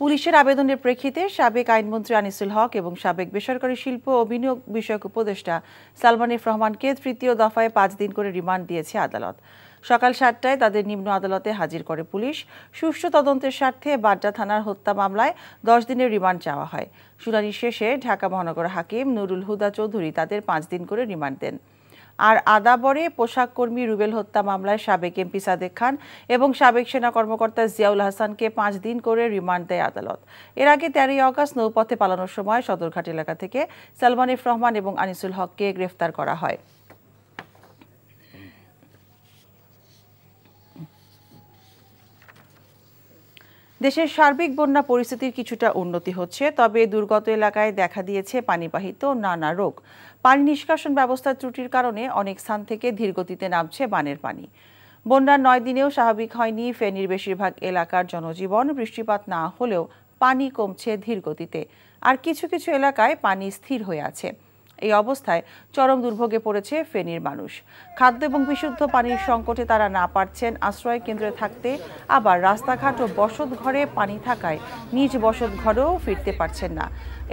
পুলিশের আবেদনের প্রেক্ষিতে সাবেক আইনমন্ত্রী আনিসুল হক এবং সাবেক বেসরকারি শিল্প ও বিনিয়োগ বিষয়ক উপদেষ্টা সালমান এফ রহমানকে তৃতীয় দফায় 5 দিন করে রিমান্ড দিয়েছে আদালত। সকাল 7টায় তাদের নিম্ন আদালতে হাজির করে পুলিশ। সুষ্ঠু তদন্তের স্বার্থে বাড্ডা থানার হত্যা মামলায় 10 দিনের রিমান্ড চাওয়া হয়। শুনানি শেষে ঢাকা মহানগর হাকিম নুরুল হুদা চৌধুরী তাদের 5 দিন করে রিমান্ড দেন। আর আদাবরে পোশাক কর্মী রুবেল হত্যা মামলায় সাবেক এমপি সাদেক খান এবং সাবেক সেনা কর্মকর্তা জিয়াউল হাসানকে 5 দিন করে রিমান্ড দেয় আদালত। এর আগে 13 আগস্ট নৌপথে পালানোর সময় সদরঘাট এলাকা থেকে সালমান এফ রহমান এবং আনিসুল হককে গ্রেফতার করা হয়। দেশের সার্বিক বন্যা পরিস্থিতির কিছুটা উন্নতি হচ্ছে, তবে দুর্গত এলাকায় দেখা দিয়েছে পানিবাহিত নানা রোগ। পানি নিষ্কাশন ব্যবস্থার ত্রুটির কারণে অনেক স্থান থেকে ধীরগতিতে নামছে বানের পানি। বন্যার 9 দিনেও স্বাভাবিক হয়নি ফেনীর বেশিরভাগ এলাকার জনজীবন। বৃষ্টিপাত না হলেও পানি কমছে ধীরগতিতে, আর কিছু কিছু এলাকায় পানি স্থির হয়ে আছে। এই অবস্থায় চরম দুর্ভোগে পড়েছে ফেনীর মানুষ। খাদ্য এবং বিশুদ্ধ পানির সংকটে তারা না পারছেন আশ্রয় কেন্দ্রে থাকতে, আবার রাস্তাঘাট ও বসত ঘরে পানি থাকায় নিজ বসত ঘরেও ফিরতে পারছেন না।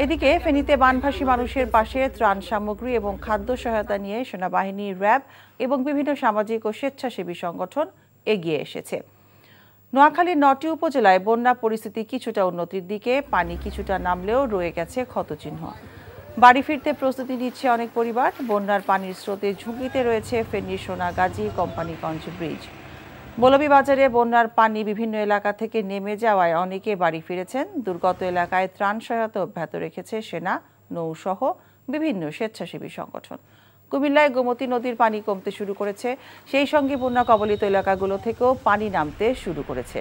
এদিকে ফেনীতে বানভাসী মানুষের পাশে ত্রাণ সামগ্রী এবং খাদ্য সহায়তা নিয়ে সেনাবাহিনী, র্যাব এবং বিভিন্ন সামাজিক ও স্বেচ্ছাসেবী সংগঠন এগিয়ে এসেছে। নোয়াখালীর 9টি উপজেলায় বন্যা পরিস্থিতি কিছুটা উন্নতির দিকে, পানি কিছুটা নামলেও রয়ে গেছে ক্ষতচিহ্ন। বাড়ি ফিরতে প্রস্তুতি নিচ্ছে অনেক পরিবার। বন্যার পানির স্রোতে ঝুঁকিতে রয়েছে ফেনীর সোনাগাজী কোম্পানিগঞ্জ ব্রিজ। মৌলভীবাজারে বন্যার পানি বিভিন্ন এলাকা থেকে নেমে যাওয়ায় অনেকে বাড়ি ফিরেছেন। দুর্গত এলাকায় ত্রাণ সহায়তা অব্যাহত রেখেছে সেনা, নৌসহ বিভিন্ন স্বেচ্ছাসেবী সংগঠন। কুমিল্লায় গোমতী নদীর পানি কমতে শুরু করেছে, সেই সঙ্গে বন্যা কবলিত এলাকাগুলো থেকেও পানি নামতে শুরু করেছে।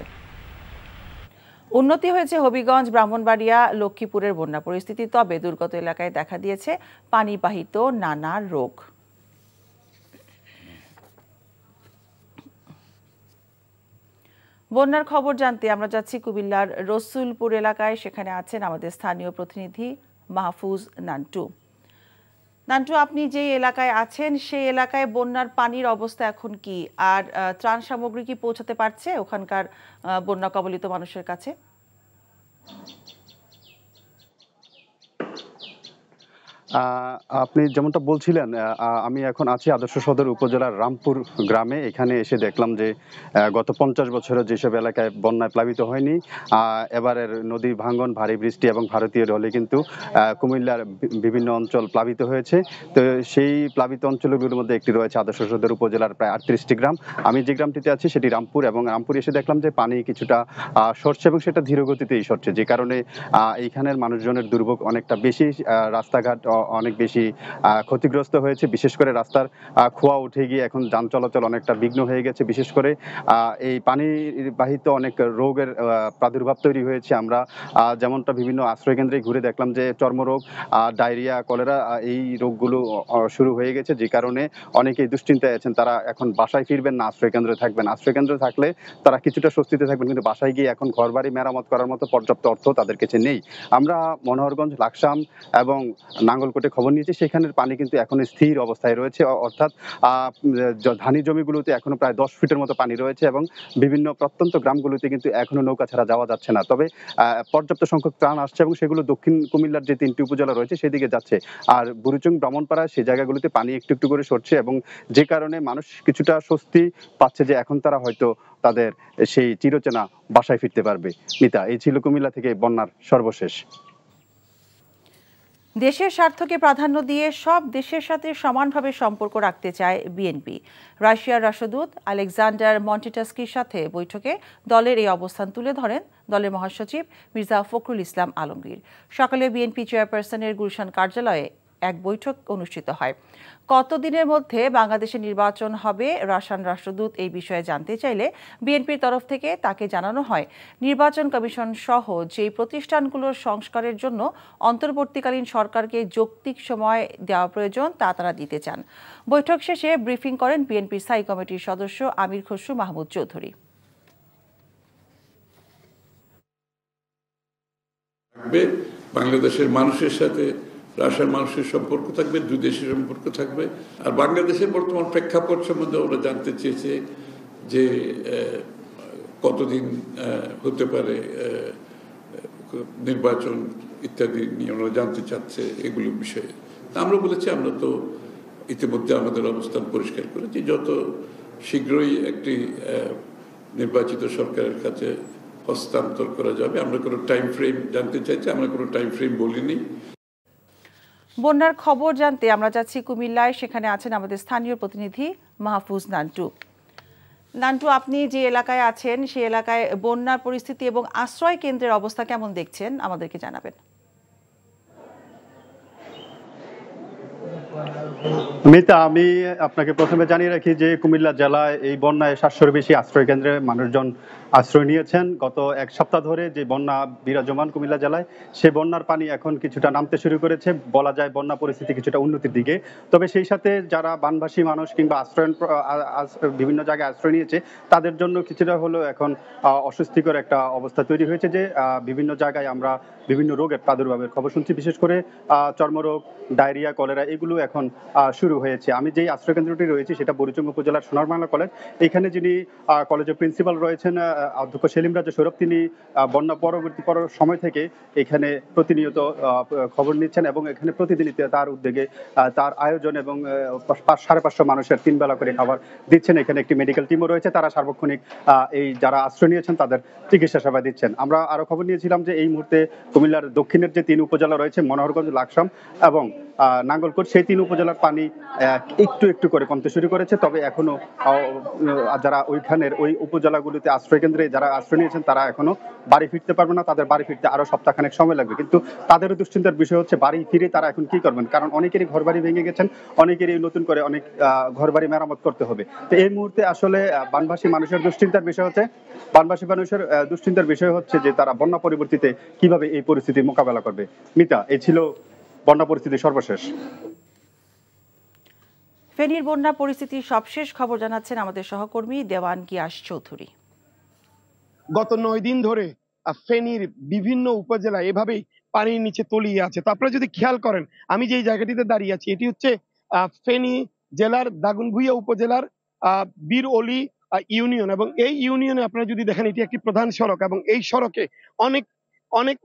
উন্নতি হয়েছে হবিগঞ্জ, ব্রাহ্মণবাড়িয়া, লক্ষ্মীপুরের বন্যা পরিস্থিতি, তবে দুর্গত এলাকায় দেখা দিয়েছে পানিবাহিত নানা রোগ। বন্যার খবর জানতে আমরা যাচ্ছি কুমিল্লার রসুলপুর এলাকায়। সেখানে আছেন আমাদের স্থানীয় প্রতিনিধি মাহফুজ নান্টু। নান্টু, আপনি যে এলাকায় আছেন সেই এলাকায় বন্যার পানির অবস্থা এখন কি, আর ত্রাণ সামগ্রী কি পৌঁছাতে পারছে ওখানকার বন্যা কবলিত মানুষের কাছে? আপনি যেমনটা বলছিলেন, আমি এখন আছি আদর্শ সদর উপজেলার রামপুর গ্রামে। এখানে এসে দেখলাম যে গত 50 বছরে যেসব এলাকায় বন্যায় প্লাবিত হয়নি, এবারের নদী ভাঙ্গন, ভারী বৃষ্টি এবং ভারতীয় ঢলে কিন্তু কুমিল্লার বিভিন্ন অঞ্চল প্লাবিত হয়েছে। তো সেই প্লাবিত অঞ্চলগুলোর মধ্যে একটি রয়েছে আদর্শ সদর উপজেলার প্রায় 38টি গ্রাম। আমি যে গ্রামটিতে আছি সেটি রামপুর, এবং রামপুর এসে দেখলাম যে পানি কিছুটা সরছে এবং সেটা ধীরগতিতেই সরছে, যে কারণে এইখানের মানুষজনের দুর্ভোগ অনেকটা বেশি। রাস্তাঘাট অনেক বেশি ক্ষতিগ্রস্ত হয়েছে, বিশেষ করে রাস্তার খোয়া উঠে গিয়ে এখন যান চলাচল অনেকটা বিঘ্ন হয়ে গেছে। বিশেষ করে এই পানিবাহিত অনেক রোগের প্রাদুর্ভাব তৈরি হয়েছে। আমরা যেমনটা বিভিন্ন আশ্রয়কেন্দ্রে ঘুরে দেখলাম যে চর্মরোগ, ডায়রিয়া, কলেরা এই রোগগুলো শুরু হয়ে গেছে, যে কারণে অনেকেই দুশ্চিন্তায় আছেন। তারা এখন বাসায় ফিরবেন না, আশ্রয়কেন্দ্রে থাকবেন। আশ্রয়কেন্দ্রে থাকলে তারা কিছুটা স্বস্তিতে থাকবেন, কিন্তু বাসায় গিয়ে এখন ঘরবাড়ি মেরামত করার মতো পর্যাপ্ত অর্থ তাদের কাছে নেই। আমরা মনোহরগঞ্জ, লাকসাম এবং নাঙ্গলকোটে খবর নিয়েছি, সেখানের পানি কিন্তু এখন স্থির অবস্থায় রয়েছে, অর্থাৎ ধানি জমিগুলোতে এখনো প্রায় 10 ফিটের মতো পানি রয়েছে, এবং বিভিন্ন প্রত্যন্ত গ্রামগুলোতে কিন্তু এখনো নৌকা ছাড়া যাওয়া যাচ্ছে না। তবে পর্যাপ্ত সংখ্যক ত্রাণ আসছে এবং সেগুলো দক্ষিণ কুমিল্লার যে 3টি উপজেলা রয়েছে সেদিকে যাচ্ছে। আর বুড়িচং, ব্রাহ্মণপাড়া সেই জায়গাগুলোতে পানি একটু একটু করে সরছে, এবং যে কারণে মানুষ কিছুটা স্বস্তি পাচ্ছে যে এখন তারা হয়তো তাদের সেই চিরচেনা বাসায় ফিরতে পারবে। মিতা, এই ছিল কুমিল্লা থেকে বন্যার সর্বশেষ। দেশের স্বার্থকে প্রাধান্য দিয়ে সব দেশের সাথে সমানভাবে সম্পর্ক রাখতে চায় বিএনপি। রাশিয়ার রাষ্ট্রদূত আলেকজান্ডার মন্টিটাস্কির সাথে বৈঠকে দলের এই অবস্থান তুলে ধরেন দলের মহাসচিব মির্জা ফখরুল ইসলাম আলমগীর। সকালে বিএনপি চেয়ারপারসনের গুলশান কার্যালয়ে এক বৈঠক অনুষ্ঠিত হয়। কতদিনের মধ্যে বাংলাদেশে নির্বাচন হবে, রাশিয়ান রাষ্ট্রদূত এই বিষয়ে জানতে চাইলে বিএনপির তরফ থেকে তাকে জানানো হয় নির্বাচন কমিশন সহ যে প্রতিষ্ঠানগুলোর সংস্কারের জন্য অন্তর্বর্তীকালীন সরকারকে যৌক্তিক সময় দেওয়া প্রয়োজন তা তারা দিতে চান। বৈঠক শেষে ব্রিফিং করেন বিএনপির স্থায়ী কমিটির সদস্য আমির খসরু মাহমুদ চৌধুরী। বাংলাদেশের মানুষের সাথে রাশিয়ার মানুষের সম্পর্ক থাকবে, দুই দেশের সম্পর্ক থাকবে। আর বাংলাদেশের বর্তমান প্রেক্ষাপট সম্বন্ধে ওরা জানতে চেয়েছে যে কতদিন হতে পারে নির্বাচন ইত্যাদি নিয়ে ওনারা জানতে চাচ্ছে এগুলো বিষয়ে। আমরা বলেছি আমরা তো ইতিমধ্যে আমাদের অবস্থান পরিষ্কার করেছি, যত শীঘ্রই একটি নির্বাচিত সরকারের কাছে হস্তান্তর করা যাবে। আমরা কোনো টাইম ফ্রেম জানতে চাইছি, আমরা কোনো টাইম ফ্রেম বলিনি। বন্যার খবর জানতে আমরা যাচ্ছি কুমিল্লায়, সেখানে আছেন আমাদের স্থানীয় প্রতিনিধি মাহফুজ নান্টু। নান্টু, আপনি যে এলাকায় আছেন সেই এলাকায় বন্যার পরিস্থিতি এবং আশ্রয় কেন্দ্রের অবস্থা কেমন দেখছেন আমাদেরকে জানাবেন। মিতা, আমি আপনাকে প্রথমে জানিয়ে রাখি যে কুমিল্লা জেলায় এই বন্যায় 700-এর বেশি আশ্রয় কেন্দ্রে মানুষজন আশ্রয় নিয়েছেন। গত এক সপ্তাহ ধরে যে বন্যা বিরাজমান কুমিল্লা জেলায়, সে বন্যার পানি এখন কিছুটা নামতে শুরু করেছে, বলা যায় বন্যা পরিস্থিতি কিছুটা উন্নতির দিকে। তবে সেই সাথে যারা বানভাসী মানুষ কিংবা বিভিন্ন জায়গায় আশ্রয় নিয়েছে, তাদের জন্য কিছুটা হলেও এখন অস্বস্তিকর একটা অবস্থা তৈরি হয়েছে যে বিভিন্ন জায়গায় আমরা বিভিন্ন রোগের প্রাদুর্ভাবের খবর শুনছি, বিশেষ করে চর্মরোগ, ডায়রিয়া, কলেরা এগুলো এখন শুরু হয়েছে। আমি যেই আশ্রয়কেন্দ্রটি রয়েছি সেটা বুড়িচং উপজেলার সোনারবাংলা কলেজ। এখানে যিনি কলেজের প্রিন্সিপাল রয়েছেন অধ্যক্ষ সেলিম রাজা সৌরভ, তিনি বন্যা পরবর্তী সময় থেকে এখানে প্রতিনিয়ত খবর নিচ্ছেন এবং এখানে প্রতিদিনই তার উদ্যোগে তার আয়োজন এবং 550 মানুষের 3 বেলা করে খাবার দিচ্ছেন। এখানে একটি মেডিকেল টিমও রয়েছে, তারা সার্বক্ষণিক এই যারা আশ্রয় নিয়েছেন তাদের চিকিৎসা সেবা দিচ্ছেন। আমরা আরো খবর নিয়েছিলাম যে এই মুহূর্তে কুমিল্লার দক্ষিণের যে 3 উপজেলা রয়েছে, মনোহরগঞ্জ, লাকসাম এবং নাঙ্গলকোট, সেই 3 উপজেলার পানি একটু একটু করে কমতে শুরু করেছে। তবে এখনো যারা ওইখানের ওই উপজেলাগুলিতে আশ্রয় কেন্দ্রে যারা আশ্রয় নিয়েছেন তারা এখনো বাড়ি ফিরতে পারবে না, তাদের বাড়ি ফিরতে আরো সপ্তাহখানেক সময় লাগবে। কিন্তু তাদেরও দুশ্চিন্তার বিষয় হচ্ছে বাড়ি ফিরে তারা এখন কি করবেন, কারণ অনেকেরই ঘর বাড়ি ভেঙে গেছেন, অনেকেরই নতুন করে অনেক ঘর বাড়ি মেরামত করতে হবে। তো এই মুহূর্তে আসলে বানভাসী মানুষের দুশ্চিন্তার বিষয় হচ্ছে যে তারা বন্যা পরবর্তীতে কিভাবে এই পরিস্থিতির মোকাবেলা করবে। মিতা, এই ছিল বন্যা পরিস্থিতি সর্বশেষ। ফেনীর বন্যা পরিস্থিতির সবশেষ খবর জানাচ্ছেন আমাদের সহকর্মী দেওয়ান গিয়াস চৌধুরী। গত 9 দিন ধরে ফেনীর বিভিন্ন উপজেলা এভাবেই পানির নিচে তলিয়ে আছে। তো আপনারা যদি খেয়াল করেন, আমি যে জায়গাটিতে দাঁড়িয়ে আছি এটি হচ্ছে ফেনী জেলার দাগনভূঞা উপজেলার বীর অলি ইউনিয়ন, এবং এই ইউনিয়নে আপনারা যদি দেখেন এটি একটি প্রধান সড়ক এবং এই সড়কে অনেক অনেক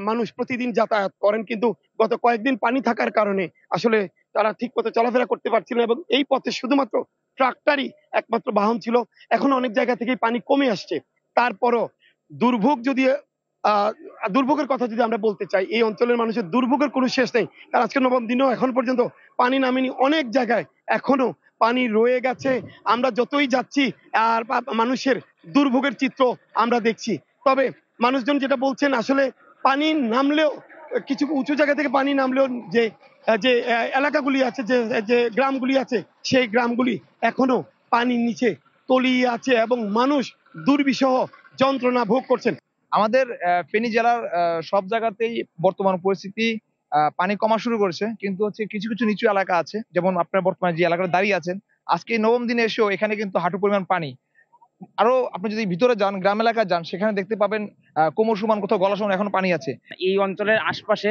মানুষ প্রতিদিন যাতায়াত করেন, কিন্তু গত কয়েকদিন পানি থাকার কারণে আসলে তারা ঠিক মতো চলাফেরা করতে পারছিল না এবং এই পথে শুধুমাত্র ট্রাক্টরই একমাত্র বাহন ছিল। এখন অনেক জায়গা থেকে পানি কমে আসছে, তারপরও দুর্ভোগের কথা যদি আমরা বলতে চাই, এই অঞ্চলের মানুষের দুর্ভোগের কোনো শেষ নেই। কারণ আজকে 9ম দিনেও এখন পর্যন্ত পানি নামেনি, অনেক জায়গায় এখনো পানি রয়ে গেছে। আমরা যতই যাচ্ছি আর মানুষের দুর্ভোগের চিত্র আমরা দেখছি। তবে মানুষজন যেটা বলছেন, আসলে পানি নামলেও, কিছু উঁচু জায়গা থেকে পানি নামলেও যে যে এলাকাগুলি আছে, যে গ্রামগুলি আছে, সেই গ্রামগুলি এখনো পানির নিচে তলিয়ে আছে এবং মানুষ দুর্বিষহ যন্ত্রণা ভোগ করছেন। আমাদের ফেনী জেলার সব জায়গাতেই বর্তমান পরিস্থিতি পানি কমা শুরু করেছে, কিন্তু হচ্ছে কিছু কিছু নিচু এলাকা আছে, যেমন আপনার বর্তমানে যে এলাকাটা দাঁড়িয়ে আছেন, আজকে 9ম দিনে এসেও এখানে কিন্তু হাঁটু পরিমাণ পানি। আরো আপনি যদি ভিতরে যান, গ্রাম এলাকায় যান, সেখানে দেখতে পাবেন কোমর সমান, কোথাও গলা সমান এখন পানি আছে। এই অঞ্চলের আশপাশে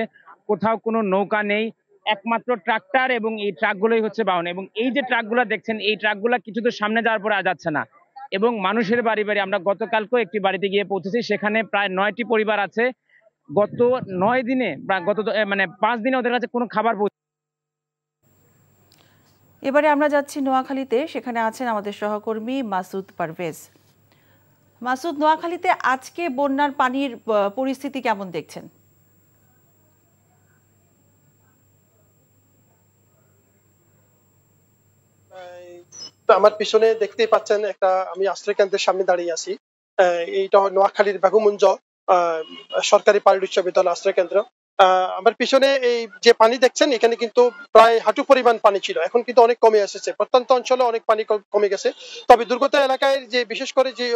কোথাও কোনো নৌকা নেই, একমাত্র ট্রাক্টর এবং এই ট্রাকগুলোই হচ্ছে বাহন। এবং এই যে ট্রাকগুলো দেখছেন, এই ট্রাকগুলো কিছু তো সামনে যাওয়ার পরে যাচ্ছে না এবং মানুষের বাড়ি বাড়ি, আমরা গতকালকেও একটি বাড়িতে গিয়ে পৌঁছেছি, সেখানে প্রায় 9টি পরিবার আছে। গত 9 দিনে বা গত 5 দিনে ওদের কাছে কোনো খাবার। এবারে আমরা যাচ্ছি নোয়াখালীতে, সেখানে আছেন আমাদের সহকর্মী মাসুদ পারভেজ। মাসুদ, নোয়াখালীতে আজকে বন্যার পানির পরিস্থিতি কেমন দেখছেন? আমার পিছনে দেখতেই পাচ্ছেন একটা, আমি আশ্রয় কেন্দ্রের সামনে দাঁড়িয়ে আছি। এইটা নোয়াখালীর বেগমগঞ্জ সরকারি পাইলট উচ্চ বিদ্যালয় আশ্রয় কেন্দ্র। আমার পিছনে এই যে পানি দেখছেন, এখানে কিন্তু প্রায় হাঁটু পরিমাণ পানি ছিল, এখন কিন্তু অনেক কমে এসেছে। প্রত্যন্ত অঞ্চলে অনেক পানি কমে গেছে, তবে দুর্গত এলাকায় যে বিশেষ করে যে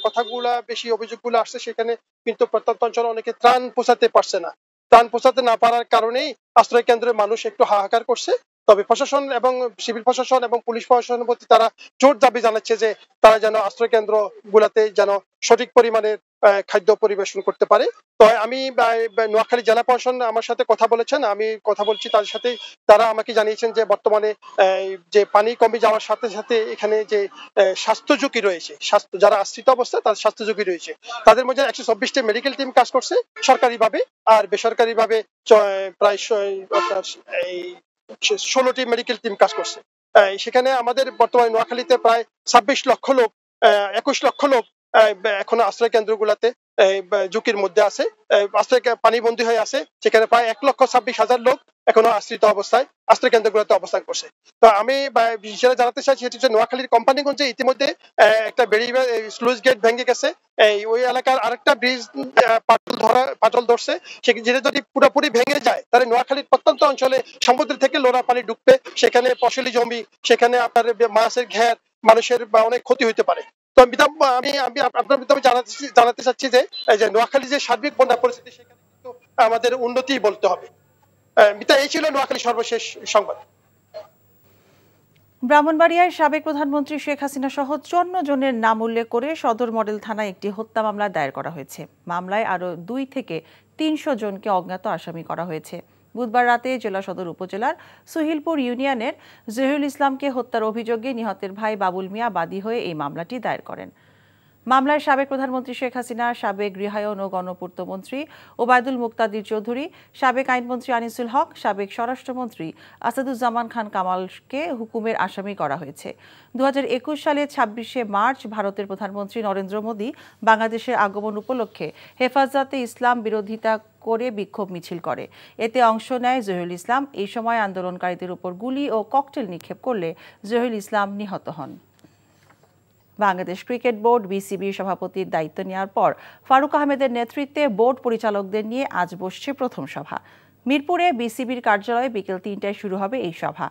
কথাগুলা বেশি অভিযোগগুলো আসছে, সেখানে কিন্তু প্রত্যন্ত অঞ্চলে অনেকে ত্রাণ পৌঁছাতে পারছে না। ত্রাণ পৌঁছাতে না পারার কারণেই আশ্রয় কেন্দ্রের মানুষ একটু হাহাকার করছে তবে প্রশাসন এবং সিভিল প্রশাসন এবং পুলিশ প্রশাসনের প্রতি তারা জোর দাবি জানাচ্ছে যে তারা যেন আশ্রয় কেন্দ্র গুলাতে যেন সঠিক পরিমাণের খাদ্য পরিবেশন করতে পারে। তো আমি নোয়াখালী জেলা প্রশাসন আমার সাথে কথা বলেছেন, আমি কথা বলছি তাদের সাথে। তারা আমাকে জানিয়েছেন যে বর্তমানে যে পানি কমে যাওয়ার সাথে সাথে এখানে যে স্বাস্থ্য ঝুঁকি রয়েছে, যারা আশ্রিত অবস্থায় তাদের স্বাস্থ্য ঝুঁকি রয়েছে, তাদের মধ্যে 124টি মেডিকেল টিম কাজ করছে সরকারিভাবে, আর বেসরকারিভাবে প্রায় 16টি মেডিকেল টিম কাজ করছে। সেখানে আমাদের বর্তমানে নোয়াখালীতে প্রায় 26 লক্ষ লোক, 21 লক্ষ লোক এখনো আশ্রয় কেন্দ্রগুলোতে ঝুঁকির মধ্যে আছে, পানিবন্দী হয়ে আছে। সেখানে প্রায় 1,26,000 লোক এখনো আশ্রিত অবস্থায় আশ্রয় কেন্দ্রগুলোতে অবস্থান করছে। তো আমি বিশেষ জানাতে চাইছি সেটি হচ্ছে নোয়াখালীর কোম্পানিগঞ্জে ইতিমধ্যে একটা স্লুইস গেট ভেঙে গেছে। ওই এলাকার আরেকটা ব্রিজ পাটল ধরছে, যেটা যদি পুরোপুরি ভেঙে যায় তাহলে নোয়াখালীর প্রত্যন্ত অঞ্চলে সমুদ্র থেকে লোনা পানি ঢুকবে, সেখানে ফসলি জমি, সেখানে আপনার মাছের ঘের, মানুষের অনেক ক্ষতি হতে পারে। তো আমি আপনার জানাতে চাচ্ছি যে নোয়াখালী যে সার্বিক বন্যা পরিস্থিতি, সেখানে কিন্তু আমাদের উন্নতি বলতে হবে। এই ছিল নোয়াখালী সর্বশেষ সংবাদ। ব্রাহ্মণবাড়িয়ায় সাবেক প্রধানমন্ত্রী শেখ হাসিনা সহ 54 জনের নাম উল্লেখ করে সদর মডেল থানায় একটি হত্যা মামলা দায়ের করা হয়েছে। মামলায় আরও 2 থেকে 300 জনকে অজ্ঞাত আসামি করা হয়েছে। বুধবার রাতে জেলা সদর উপজেলার সুহিলপুর ইউনিয়নের জহিরুল ইসলামকে হত্যার অভিযোগে নিহতের ভাই বাবুল মিয়া বাদী হয়ে এই মামলাটি দায়ের করেন। মামলায় সাবেক প্রধানমন্ত্রী শেখ হাসিনা, সাবেক গৃহায়ন ও গণপূর্ত মন্ত্রী ওবায়দুল মুক্তাদির চৌধুরী, সাবেক আইনমন্ত্রী আনিসুল হক, সাবেক স্বরাষ্ট্রমন্ত্রী আসাদুজ্জামান খান কামালকে হুকুমের আসামি করা হয়েছে। 2021 সালের 26শে মার্চ ভারতের প্রধানমন্ত্রী নরেন্দ্র মোদী বাংলাদেশের আগমন উপলক্ষে হেফাজতে ইসলাম বিরোধিতা করে বিক্ষোভ মিছিল করে। এতে অংশ নেয় জহিরুল ইসলাম। এই সময় আন্দোলনকারীদের উপর গুলি ও ককটেল নিক্ষেপ করলে জহিরুল ইসলাম নিহত হন। বাংলাদেশ ক্রিকেট বোর্ড বিসিবির সভাপতির দায়িত্ব নেওয়ার পর ফারুক আহমেদের নেতৃত্বে বোর্ড পরিচালকদের নিয়ে আজ বসছে প্রথম সভা। মিরপুরে বিসিবির কার্যালয়ে বিকেল 3টায় শুরু হবে এই সভা।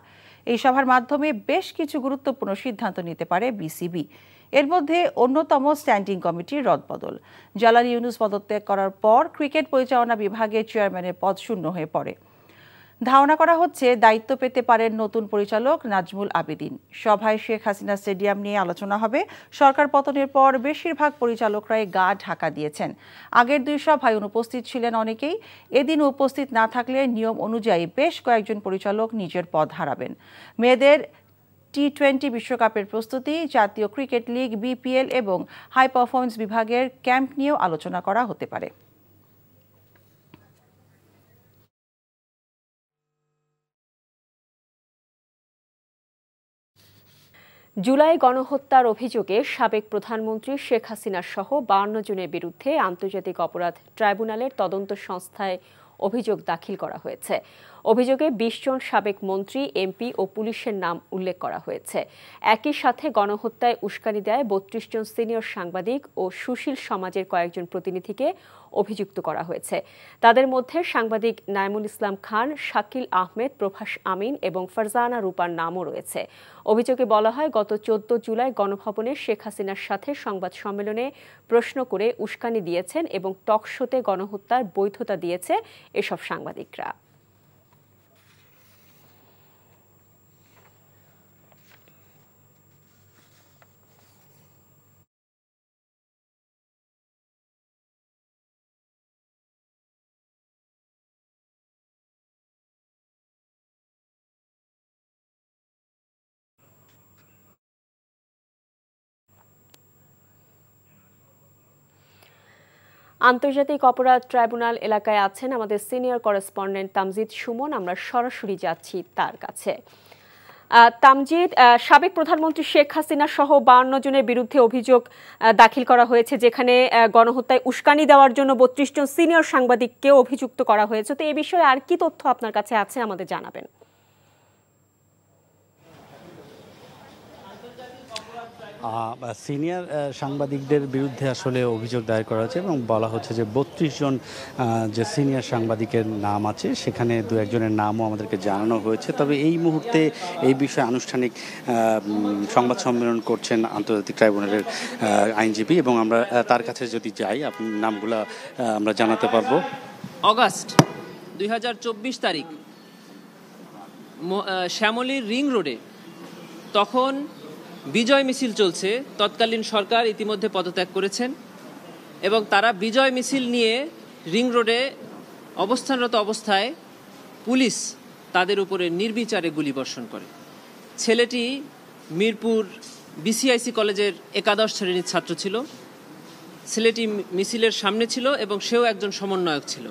এই সভার মাধ্যমে বেশ কিছু গুরুত্বপূর্ণ সিদ্ধান্ত নিতে পারে বিসিবি। এর মধ্যে অন্যতম স্ট্যান্ডিং কমিটির রদবদল। জালাল ইউনুস পদত্যাগ করার পর ক্রিকেট পরিচালনা বিভাগের চেয়ারম্যানের পদ শূন্য হয়ে পড়ে। ধারণা করা হচ্ছে দায়িত্ব পেতে পারেন নতুন পরিচালক নাজমুল আবেদিন। সভায় শেখ হাসিনা স্টেডিয়াম নিয়ে আলোচনা হবে। সরকার পতনের পর বেশিরভাগ পরিচালকরাই গা ঢাকা দিয়েছেন। আগের 2 সভায় অনুপস্থিত ছিলেন অনেকেই। এদিন উপস্থিত না থাকলে নিয়ম অনুযায়ী বেশ কয়েকজন পরিচালক নিজের পদ হারাবেন। মেয়েদের টি20 বিশ্বকাপের প্রস্তুতি, জাতীয় ক্রিকেট লিগ, বিপিএল এবং হাই পারফরম্যান্স বিভাগের ক্যাম্প নিয়েও আলোচনা করা হতে পারে। জুলাই গণহত্যার অভিযোগে সাবেক প্রধানমন্ত্রী শেখ হাসিনা সহ 52 জনের বিরুদ্ধে আন্তর্জাতিক অপরাধ ট্রাইব্যুনালের তদন্ত সংস্থায় অভিযোগ দাখিল করা হয়েছে। অভিযোগে 20 জন সাবেক মন্ত্রী, এমপি ও পুলিশের নাম উল্লেখ করা হয়েছে। একই সাথে গণহত্যায় উস্কানি দেয় 32 জন সিনিয়র সাংবাদিক ও সুশীল সমাজের কয়েকজন প্রতিনিধিকে অভিযুক্ত করা হয়েছে। তাদের মধ্যে সাংবাদিক নাইমুল ইসলাম খান, শাকিল আহমেদ, প্রভাস আমিন এবং ফারজানা রূপার নামও রয়েছে। অভিযোগে বলা হয়, গত 14 জুলাই গণভবনে শেখ হাসিনার সাথে সংবাদ সম্মেলনে প্রশ্ন করে উস্কানি দিয়েছেন এবং টকশোতে গণহত্যার বৈধতা দিয়েছে এসব সাংবাদিকরা। আন্তর্জাতিক অপরাধ ট্রাইব্যুনাল এলাকায় আছেন আমাদের সিনিয়র করেসপন্ডেন্ট তামজিদ সুমন। আমরা সরাসরি যাচ্ছি তার কাছে। তামজিদ, সাবেক প্রধানমন্ত্রী শেখ হাসিনা সহ 52 জনের বিরুদ্ধে অভিযোগ দাখিল করা হয়েছে, যেখানে গণহত্যায় উস্কানি দেওয়ার জন্য 32 জন সিনিয়র সাংবাদিককে অভিযুক্ত করা হয়েছে। তো এই বিষয়ে আর কি তথ্য আপনার কাছে আছে আমাদের জানাবেন। সিনিয়র সাংবাদিকদের বিরুদ্ধে আসলে অভিযোগ দায়ের করা হয়েছে এবং বলা হচ্ছে যে 32 জন যে সিনিয়র সাংবাদিকের নাম আছে, সেখানে 2-1 জনের নামও আমাদেরকে জানানো হয়েছে। তবে এই মুহূর্তে এই বিষয়ে আনুষ্ঠানিক সংবাদ সম্মেলন করছেন আন্তর্জাতিক ট্রাইব্যুনালের আইনজীবী, এবং আমরা তার কাছে যদি যাই আপনার নামগুলো আমরা জানাতে পারবো। অগাস্ট 2024 তারিখ শ্যামলীর রিং রোডে তখন বিজয় মিছিল চলছে। তৎকালীন সরকার ইতিমধ্যে পদত্যাগ করেছেন এবং তারা বিজয় মিছিল নিয়ে রিং রোডে অবস্থানরত অবস্থায় পুলিশ তাদের উপরে নির্বিচারে গুলিবর্ষণ করে। ছেলেটি মিরপুর বিসিআইসি কলেজের একাদশ শ্রেণীর ছাত্র ছিল। ছেলেটি মিছিলের সামনে ছিল এবং সেও একজন সমন্বয়ক ছিল।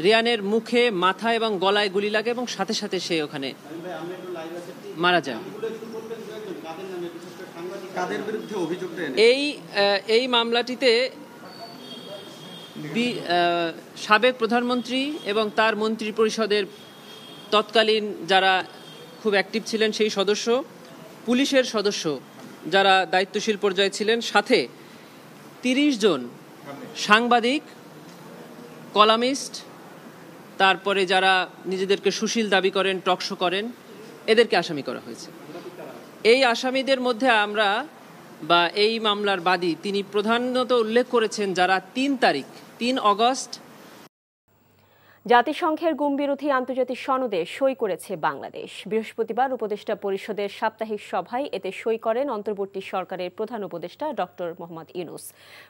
রিয়ানের মুখে, মাথা এবং গলায় গুলি লাগে এবং সাথে সাথে সে ওখানে মারা যায়। এই মামলাটিতে সাবেক প্রধানমন্ত্রী এবং তার মন্ত্রী পরিষদের তৎকালীন যারা খুব অ্যাক্টিভ ছিলেন সেই সদস্য, পুলিশের সদস্য যারা দায়িত্বশীল পর্যায়ে ছিলেন, সাথে 30 জন সাংবাদিক, কলামিস্ট, তারপরে যারা নিজেদেরকে সুশীল দাবি করেন, টকশো করেন, এদেরকে আসামি করা হয়েছে। এই আসামিদের মধ্যে আমরা বা এই মামলার বাদী তিনি প্রধানত উল্লেখ করেছেন যারা 3 অগস্ট জাতিসংঘের গুম বিরোধী আন্তর্জাতিক সনদে সই করেছে বাংলাদেশ। বৃহস্পতিবার উপদেষ্টা পরিষদের সাপ্তাহিক সভায় এতে সই করেন অন্তর্বর্তী সরকারের প্রধান উপদেষ্টা ডক্টর মোহাম্মদ ইউনূস।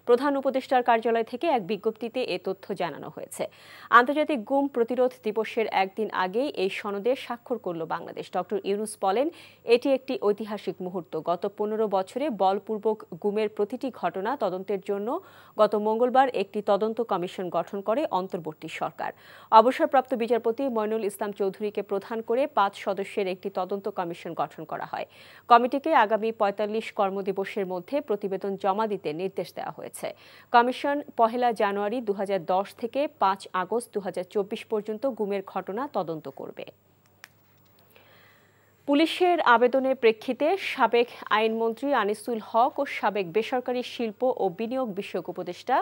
প্রধান উপদেষ্টার কার্যালয় থেকে এক বিজ্ঞপ্তিতে এ তথ্য জানানো হয়েছে। আন্তর্জাতিক গুম প্রতিরোধ দিবসের একদিন আগেই এই সনদে স্বাক্ষর করল বাংলাদেশ। ডক্টর ইউনূস বলেন, এটি একটি ঐতিহাসিক মুহূর্ত। গত 15 বছরে বলপূর্বক গুমের প্রতিটি ঘটনা তদন্তের জন্য গত মঙ্গলবার একটি তদন্ত কমিশন গঠন করে অন্তর্বর্তী সরকার। অবসরপ্রাপ্ত বিচারপতি মইনুল ইসলাম চৌধুরীকে প্রধান করে 5 সদস্যের একটি তদন্ত কমিশন গঠন করা হয়। কমিটিকে আগামী 45 কর্মদিবসের মধ্যে প্রতিবেদন জমা দিতে নির্দেশ দেওয়া হয়েছে। কমিশন 1 জানুয়ারি 2010 থেকে 5 আগস্ট 2024 পর্যন্ত গুমের ঘটনা তদন্ত করবে। পুলিশের আবেদনের প্রেক্ষিতে সাবেক আইনমন্ত্রী আনিসুল হক ও সাবেক বেসরকারি শিল্প ও বিনিয়োগ বিষয়ক উপদেষ্টা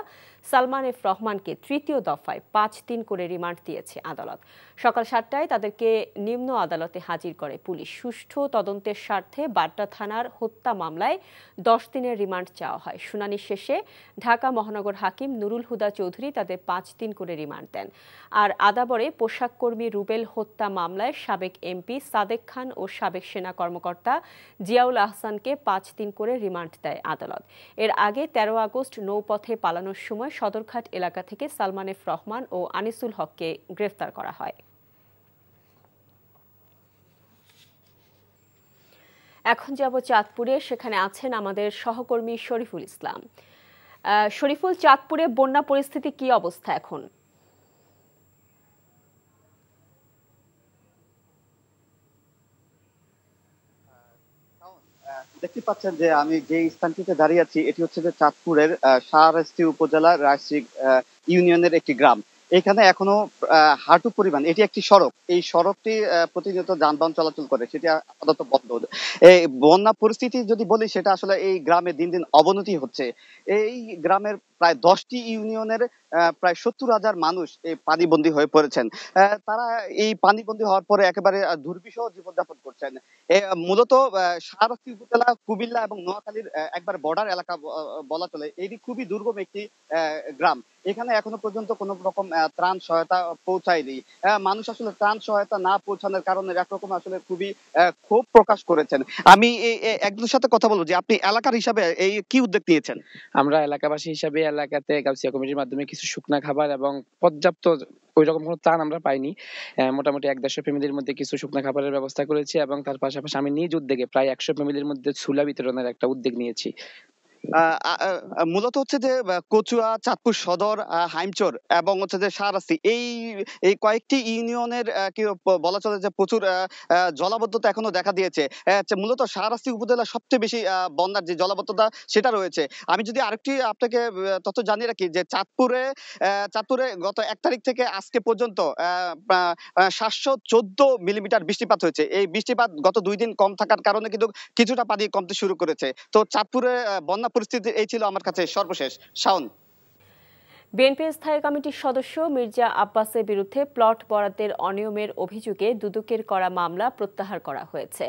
সালমান এফ রহমানকে 3য় দফায় 5 দিন করে রিমান্ড দিয়েছে আদালত। সকাল 7টায় তাদেরকে নিম্ন আদালতে হাজির করে পুলিশ। সুষ্ঠু তদন্তের স্বার্থে বাড্ডা থানার হত্যা মামলায় 10 দিনের রিমান্ড চাওয়া হয়। শুনানি শেষে ঢাকা মহানগর হাকিম নুরুল হুদা চৌধুরী তাদের 5 দিন করে রিমান্ড দেন। আর আদাবরে পোশাক কর্মী রুবেল হত্যা মামলায় সাবেক এমপি সাদেক খান ও সাবেক সেনা কর্মকর্তা জিয়াউল আহসানকে 5 দিন করে রিমান্ড দেয় আদালত। এর আগে 13 আগস্ট নৌপথে পালানোর সময় সদরঘাট এলাকা থেকে সালমান এফ রহমান ও আনিসুল হককে গ্রেফতার করা হয়। এখন যাব চাঁদপুরে, সেখানে আছেন আমাদের সহকর্মী শরীফুল ইসলাম। শরীফুল, চাঁদপুরে বন্যা পরিস্থিতি কি অবস্থা এখন? দেখতে পাচ্ছেন যে আমি যে স্থানটিতে দাঁড়িয়ে আছি এটি হচ্ছে যে চাঁদপুরের শাহরাস্তি উপজেলার রাজশাহী ইউনিয়নের একটি গ্রাম। এখানে এখনো হাঁটু পরিমাণ, এটি একটি সড়ক, এই সড়কটি প্রতিনিয়ত যানবাহন চলাচল করে, সেটি আপাতত বন্ধ। এই বন্যা পরিস্থিতি যদি বলি সেটা আসলে এই গ্রামে দিন দিন অবনতি হচ্ছে। এই গ্রামের প্রায় 10টি ইউনিয়নের প্রায় 70,000 মানুষ এই পানিবন্দী হয়ে পড়েছেন। তারা এই পানিবন্দী হওয়ার পরে একেবারে দুর্বিষহ জীবনযাপন করছেন। মূলত শাহরাস্তি উপজেলা কুমিল্লা এবং নোয়াখালীর একবার বর্ডার এলাকা বলা চলে। এটি খুবই দুর্গম একটি গ্রাম। এখানে এখনো পর্যন্ত কোন রকম ত্রাণ সহায়তা পৌঁছায়নি। মানুষ আসলে ত্রাণ সহায়তা না পৌঁছানোর কারণে একরকম আসলে খুবই ক্ষোভ প্রকাশ করেছেন। আমি একজনের সাথে কথা বলবো যে আপনি এলাকার হিসাবে এই কি উদ্যোগ নিয়েছেন? আমরা এলাকাবাসী হিসাবে এলাকাতে গাউসিয়া কমিটির মাধ্যমে কিছু শুকনা খাবার এবং পর্যাপ্ত ওই রকম কোনো ত্রাণ আমরা পাইনি। মোটামুটি 150 ফ্যামিলির মধ্যে কিছু শুকনা খাবারের ব্যবস্থা করেছি এবং তার পাশাপাশি আমি নিজ উদ্যোগে প্রায় 100 ফ্যামিলির মধ্যে ছুলা বিতরণের একটা উদ্যোগ নিয়েছি। মূলত হচ্ছে যে কচুয়া, চাঁদপুর সদর, হাইমচর এবং হচ্ছে যে শাহরাস্তি এই কয়েকটি ইউনিয়নের কি বলা চলে যে প্রচুর জলাবদ্ধতা এখনো দেখা দিয়েছে। মূলত শাহরাস্তি উপজেলা সবচেয়ে বেশি বন্যার যে জলাবদ্ধতা সেটা রয়েছে। আমি যদি আরেকটি আপনাকে তথ্য জানিয়ে রাখি যে চাঁদপুরে গত 1 তারিখ থেকে আজকে পর্যন্ত 714 মিলিমিটার বৃষ্টিপাত হয়েছে। এই বৃষ্টিপাত গত 2 দিন কম থাকার কারণে কিন্তু কিছুটা পানি কমতে শুরু করেছে। তো চাঁদপুরে বন্যা পরিস্থিতি এই ছিল আমার কাছে সর্বশেষ। শাওন। বিএনপি স্থায়ী কমিটির সদস্য মির্জা আব্বাসের বিরুদ্ধে প্লট বরাদ্দের অনিয়মের অভিযোগে দুদকের করা মামলা প্রত্যাহার করা হয়েছে।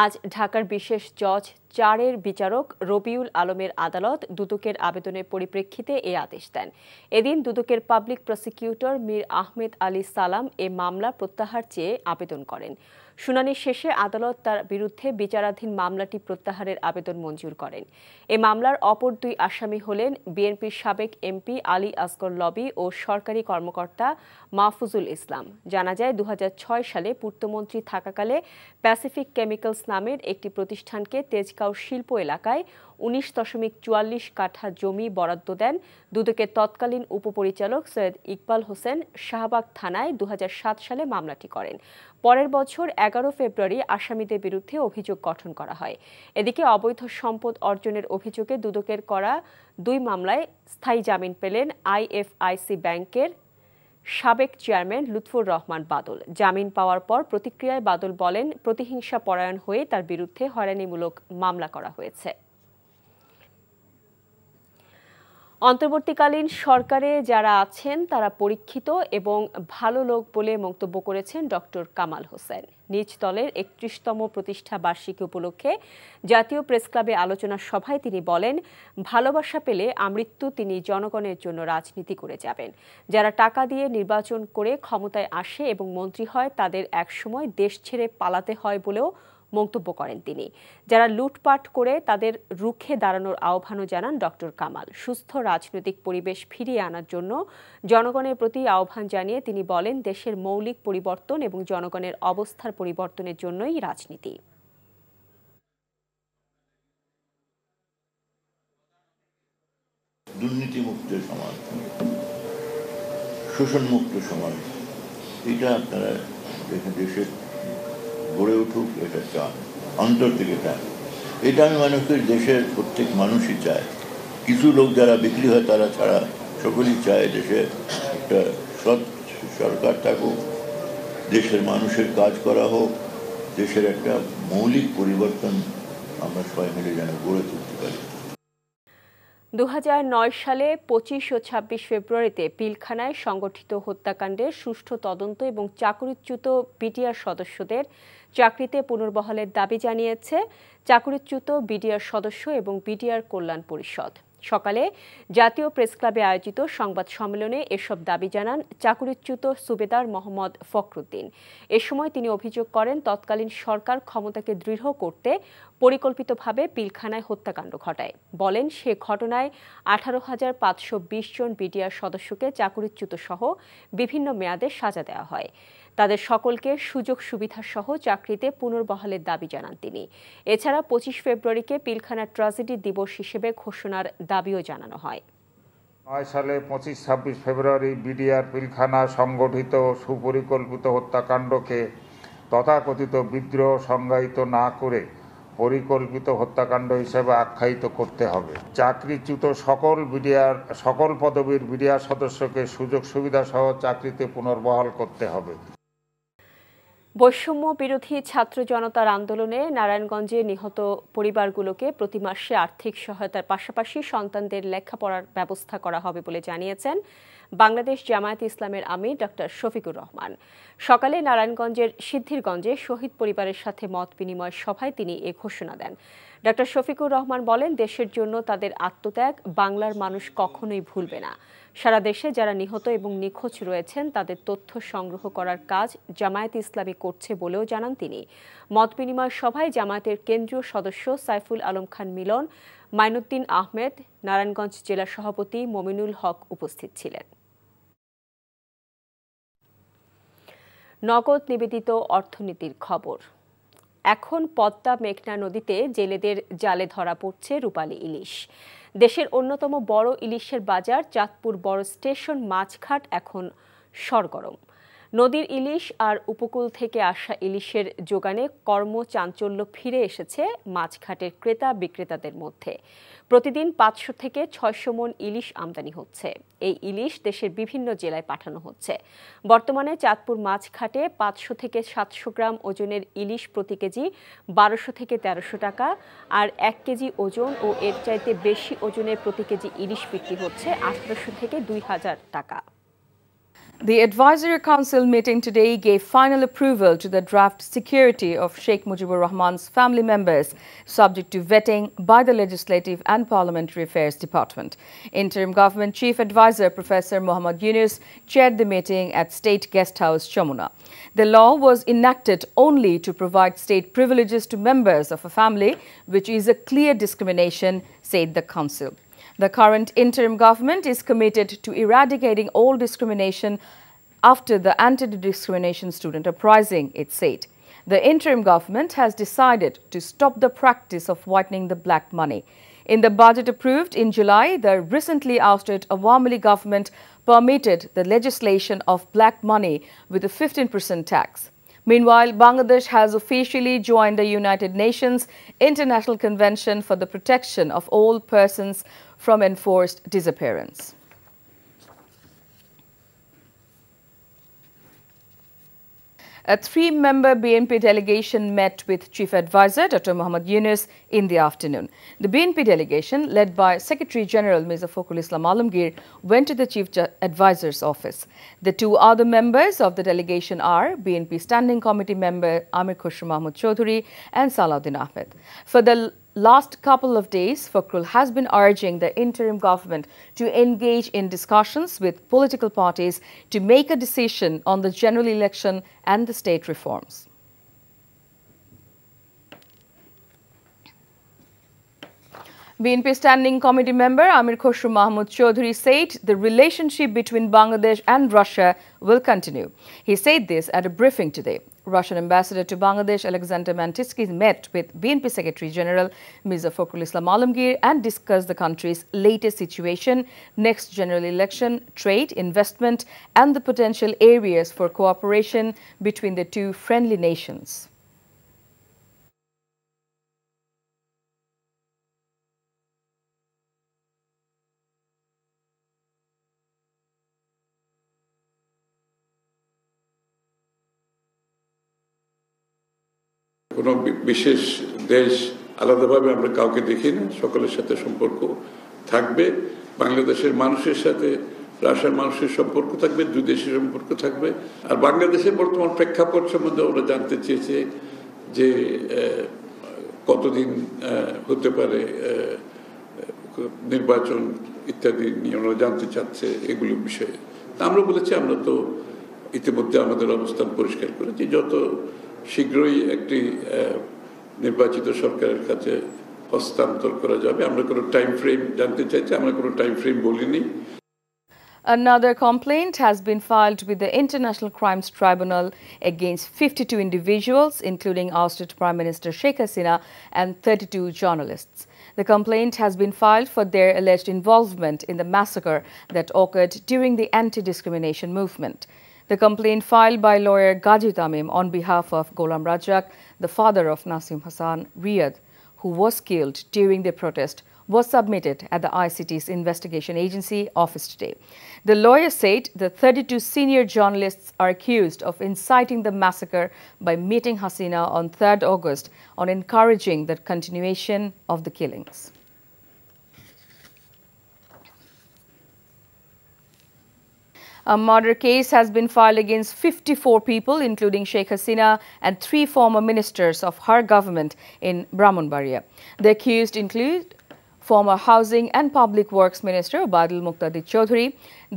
আজ ঢাকার বিশেষ জজ 4-এর বিচারক রবিউল আলমের আদালত দুদকের আবেদনের পরিপ্রেক্ষিতে এ আদেশ দেন। এদিন দুদকের পাবলিক প্রসিকিউটর মীর আহমেদ আলী সালাম এ মামলা প্রত্যাহার চেয়ে আবেদন করেন। শুনানি শেষে আদালত তার বিরুদ্ধে বিচারাধীন মামলাটি প্রত্যাহারের আবেদন মঞ্জুর করেন। এ মামলার অপর 2 আসামি হলেন বিএনপির সাবেক এমপি আলী আসগর লবি ও সরকারি কর্মকর্তা মাহফুজুল ইসলাম। জানা যায় 2006 সালে পূর্তমন্ত্রী থাকাকালে প্যাসিফিক কেমিক্যালস নামের একটি প্রতিষ্ঠানকে তেজগাঁও শিল্প এলাকায় 19.44 কাঠা জমি বরাদ্দ দেন দুদকের তৎকালীন উপপরিচালক সৈয়দ ইকবাল হোসেন। শাহবাগ থানায় 2007 সালে মামলাটি করেন। পরের বছর 11 ফেব্রুয়ারি আসামিদের বিরুদ্ধে অভিযোগ গঠন করা হয়। এদিকে অবৈধ সম্পদ অর্জনের অভিযোগে দুদকের করা 2 মামলায় স্থায়ী জামিন পেলেন আইএফআইসি ব্যাংকের সাবেক চেয়ারম্যান লুৎফর রহমান বাদল। জামিন পাওয়ার পর প্রতিক্রিয়ায় বাদল বলেন, প্রতিহিংসা পরায়ণ হয়ে তার বিরুদ্ধে হয়রানিমূলক মামলা করা হয়েছে। অন্তর্বর্তীকালীন সরকারে যারা আছেন তারা পরীক্ষিত এবং ভালো লোক বলে মন্তব্য করেছেন ডক্টর কামাল হোসেন। নিজ দলের 31তম প্রতিষ্ঠা বার্ষিকী উপলক্ষে জাতীয় প্রেসক্লাবে আলোচনা সভায় তিনি বলেন, ভালোবাসা পেলে আমৃত্যু তিনি জনগণের জন্য রাজনীতি করে যাবেন। যারা টাকা দিয়ে নির্বাচন করে ক্ষমতায় আসে এবং মন্ত্রী হয় তাদের একসময় দেশ ছেড়ে পালাতে হয় বলেও মন্তব্য করেন তিনি। যারা লুটপাট করে তাদের রুখে দাঁড়ানোর আহ্বানও জানান ডক্টর কামাল। সুস্থ রাজনৈতিক পরিবেশ ফিরিয়ে আনার জন্য জনগণের প্রতি আহ্বান জানিয়ে তিনি বলেন, দেশের মৌলিক পরিবর্তন এবং জনগণের অবস্থার পরিবর্তনের জন্যই রাজনীতি। দুর্নীতিমুক্ত সমাজ, শোষণমুক্ত সমাজ, এটা আপনারা দেশের গড়ে উঠুক, এটা চান, অন্তর থেকে চান। এটা আমি মনে করি দেশের প্রত্যেক মানুষই চায়। কিছু লোক যারা বিক্রি হয় তারা ছাড়া সকলেই চায় দেশে একটা সৎ সরকার থাকুক, দেশের মানুষের কাজ করা হোক, দেশের একটা মৌলিক পরিবর্তন আমরা সবাই মিলে যেন গড়ে তুলতে পারি। 2009 সালে 25 ও 26 ফেব্রুয়ারিতে পিলখানায় সংগঠিত হত্যাকাণ্ডের সুষ্ঠু তদন্ত এবং চাকরিচ্যুত বিডিআর সদস্যদের চাকরিতে পুনর্বহালের দাবি জানিয়েছে চাকরিচ্যুত বিডিআর সদস্য এবং বিডিআর কল্যাণ পরিষদ। সকালে জাতীয় প্রেসক্লাবে আয়োজিত সংবাদ সম্মেলনে এসব দাবি জানান চাকরিচ্যুত সুবেদার মোহাম্মদ ফখরুদ্দিন। এ সময় তিনি অভিযোগ করেন, তৎকালীন সরকার ক্ষমতাকে দৃঢ় করতে পরিকল্পিতভাবে পিলখানায় হত্যাকাণ্ড ঘটায়। বলেন, সে ঘটনায় 18,520 জন বিডিআর সদস্যকে চাকরিচ্যুত সহ বিভিন্ন মেয়াদে সাজা দেওয়া হয়। তাদের সকলকে সুযোগ সুবিধা সহ চাকরিতে পুনর্বহালের দাবি জানান তিনি। এছাড়া 25 ফেব্রুয়ারিকে পিলখানা ট্র্যাজেডি দিবস হিসেবে ঘোষণার দাবিও জানানো হয়। 9 সালে 25-26 ফেব্রুয়ারি বিডিআর পিলখানা সংগঠিত সুপরিকল্পিত হত্যাকাণ্ডকে তথাকথিত বিদ্রোহ সংজ্ঞায়িত না করে পরিকল্পিত হত্যাকাণ্ড হিসেবে আখ্যায়িত করতে হবে। চাকরিচ্যুত সকল পদবীর বিডিআর সদস্যকে সুযোগ সুবিধা সহ চাকরিতে পুনর্বহাল করতে হবে। বৈষম্য বিরোধী ছাত্র জনতার আন্দোলনে নারায়ণগঞ্জে নিহত পরিবারগুলোকে প্রতি মাসে আর্থিক সহায়তার পাশাপাশি সন্তানদের লেখাপড়ার ব্যবস্থা করা হবে বলে জানিয়েছেন বাংলাদেশ জামায়াতে ইসলামের আমির ডক্টর শফিকুর রহমান। সকালে নারায়ণগঞ্জের সিদ্ধিরগঞ্জে শহীদ পরিবারের সাথে মত বিনিময় সভায় তিনি এ ঘোষণা দেন। ডক্টর শফিকুর রহমান বলেন, দেশের জন্য তাদের আত্মত্যাগ বাংলার মানুষ কখনোই ভুলবে না। সারা দেশে যারা নিহত এবং নিখোঁজ রয়েছেন তাদের তথ্য সংগ্রহ করার কাজ জামায়াতে ইসলামী করছে বলেও জানান তিনি। মত বিনিময় সভায় জামায়াতের কেন্দ্রীয় সদস্য সাইফুল আলম খান মিলন, মাইনুদ্দিন আহমেদ, নারায়ণগঞ্জ জেলা সভাপতি মমিনুল হক উপস্থিত ছিলেন। নগদ নিবেদিত অর্থনীতির খবর। এখন পদ্মা মেঘনা নদীতে জেলেদের জালে ধরা পড়ছে রূপালী ইলিশ। দেশের অন্যতম বড় ইলিশের বাজার চাঁদপুর বড় স্টেশন মাছঘাট এখন সরগরম। নদীর ইলিশ আর উপকূল থেকে আসা ইলিশের যোগানে কর্মচাঞ্চল্য ফিরে এসেছে মাছঘাটের ক্রেতা বিক্রেতাদের মধ্যে। প্রতিদিন 500 থেকে 600 মণ ইলিশ আমদানি হচ্ছে। এই ইলিশ দেশের বিভিন্ন জেলায় পাঠানো হচ্ছে। বর্তমানে চাঁদপুর মাছঘাটে 500 থেকে 700 গ্রাম ওজনের ইলিশ প্রতি কেজি 1200 থেকে 1300 টাকা, আর 1 কেজি ওজন ও এর চাইতে বেশি ওজনের প্রতি কেজি ইলিশ বিক্রি হচ্ছে 1800 থেকে 2000 টাকা। The Advisory Council meeting today gave final approval to the draft security of Sheikh Mujibur Rahman's family members, subject to vetting by the Legislative and Parliamentary Affairs Department. Interim Government Chief Advisor Professor Mohammad Yunus chaired the meeting at State Guest House, Chamuna. The law was enacted only to provide state privileges to members of a family, which is a clear discrimination, said the Council. The current interim government is committed to eradicating all discrimination after the anti-discrimination student uprising, it said. The interim government has decided to stop the practice of whitening the black money. In the budget approved in July, the recently ousted Awami League government permitted the legislation of black money with a 15% tax. Meanwhile, Bangladesh has officially joined the United Nations International Convention for the Protection of All Persons from Enforced Disappearance. A three-member BNP delegation met with Chief Advisor Dr. Mohammad Yunus in the afternoon. The BNP delegation, led by Secretary General Mirza Fakhrul Islam Alamgir, went to the Chief Advisor's office. The two other members of the delegation are BNP Standing Committee member Amir Khosrow Mahmood Chowdhury and Salahuddin Ahmed. For the last couple of days, Fakhrul has been urging the interim government to engage in discussions with political parties to make a decision on the general election and the state reforms. BNP Standing Committee member Amir Khosrow Mahmood Chowdhury said the relationship between Bangladesh and Russia will continue. He said this at a briefing today. Russian ambassador to Bangladesh Alexander Mantitsky met with BNP Secretary General Mirza Fakhrul Islam Alamgir and discussed the country's latest situation, next general election, trade, investment, and the potential areas for cooperation between the two friendly nations. কোনো বিশেষ দেশ আলাদাভাবে আমরা কাউকে দেখি না, সকলের সাথে সম্পর্ক থাকবে। বাংলাদেশের মানুষের সাথে রাশিয়ার মানুষের সম্পর্ক থাকবে, দুই দেশের সম্পর্ক থাকবে। আর বাংলাদেশের বর্তমান প্রেক্ষাপট সম্বন্ধে ওরা জানতে চেয়েছে যে কতদিন হতে পারে নির্বাচন ইত্যাদি নিয়ে ওরা জানতে চাচ্ছে এগুলো বিষয়ে। আমরা বলেছি আমরা তো ইতিমধ্যে আমাদের অবস্থান পরিষ্কার করেছি, যত শীঘ্রই একটি নির্বাচিত সরকারের কাছে হস্তান্তর করা যাবে। আমরা কোনো টাইম ফ্রেম জানতে চাইছি, আমরা কোনো টাইম ফ্রেম বলিনি। Another complaint has been filed with the International Crimes Tribunal against 52 individuals, including ousted Prime Minister Sheikh Hasina and 32 journalists. The complaint has been filed for their alleged involvement in the massacre that occurred during the anti-discrimination movement. The complaint filed by lawyer Gaji Tamim on behalf of Gholam Rajak, the father of Nasim Hassan Riyad, who was killed during the protest, was submitted at the ICT's investigation agency office today. The lawyer said the 32 senior journalists are accused of inciting the massacre by meeting Hasina on 3rd August on encouraging the continuation of the killings. A murder case has been filed against 54 people, including Sheikh Hasina and 3 former ministers of her government in Brahmanbaria. The accused include former Housing and Public Works Minister Obaidul Muqtadi Chowdhury.